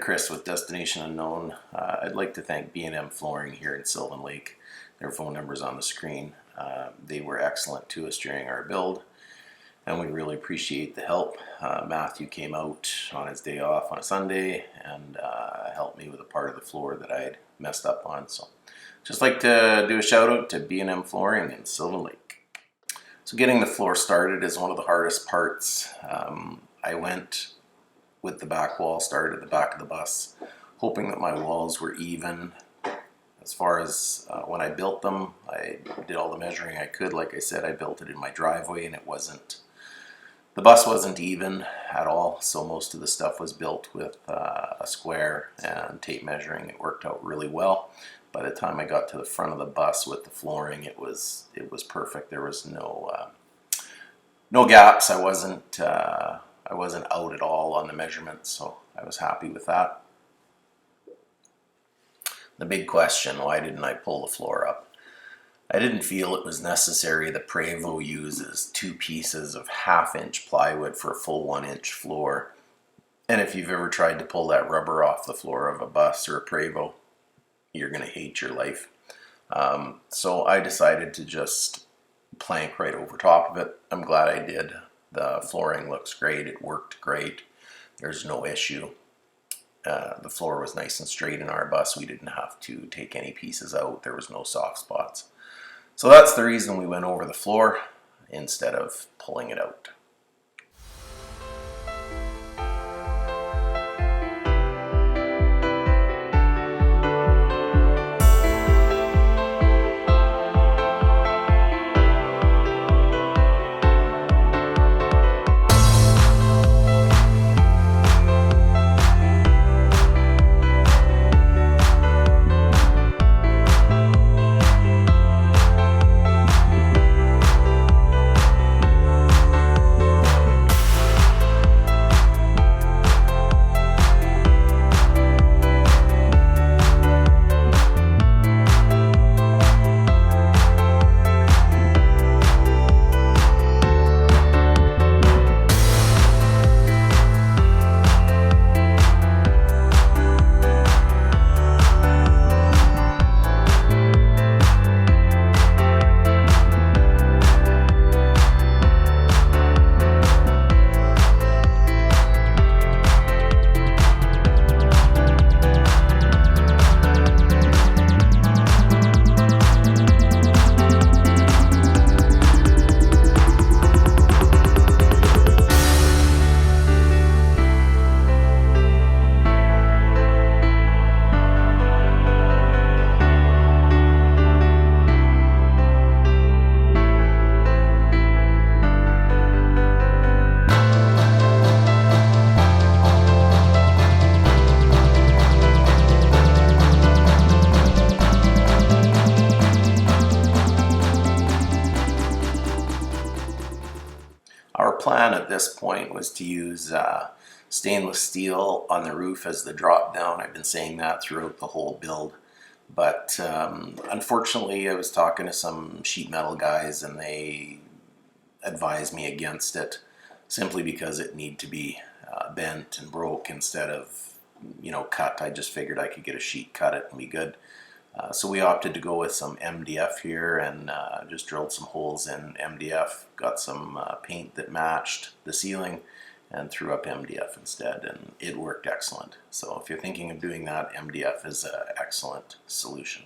Chris with Destination Unknown. I'd like to thank B&M Flooring here in Sylvan Lake. Their phone number's on the screen. They were excellent to us during our build, and we really appreciate the help. Matthew came out on his day off on a Sunday and helped me with a part of the floor that I had messed up on. So just like to do a shout out to B&M Flooring in Sylvan Lake. So getting the floor started is one of the hardest parts. I went with the back wall, started at the back of the bus, hoping that my walls were even. As far as when I built them, I did all the measuring I could. Like I said, I built it in my driveway, and the bus wasn't even at all, so most of the stuff was built with a square and tape measuring. It worked out really well. By the time I got to the front of the bus with the flooring, it was perfect. There was no gaps. I wasn't out at all on the measurements, so I was happy with that. The big question, why didn't I pull the floor up? I didn't feel it was necessary. The Prevost uses 2 pieces of 1/2-inch plywood for a full 1-inch floor. And if you've ever tried to pull that rubber off the floor of a bus or a Prevost, you're going to hate your life. So I decided to just plank right over top of it. I'm glad I did. The flooring looks great. It worked great. There's no issue. The floor was nice and straight in our bus. We didn't have to take any pieces out. There was no soft spots. So that's the reason we went over the floor instead of pulling it out. Our plan at this point was to use stainless steel on the roof as the drop down. I've been saying that throughout the whole build, but unfortunately I was talking to some sheet metal guys and they advised me against it simply because it needed to be bent and broke instead of cut. I just figured I could get a sheet, cut it, and be good. So we opted to go with some MDF here and just drilled some holes in MDF, got some paint that matched the ceiling, and threw up MDF instead, and it worked excellent. So if you're thinking of doing that, MDF is an excellent solution.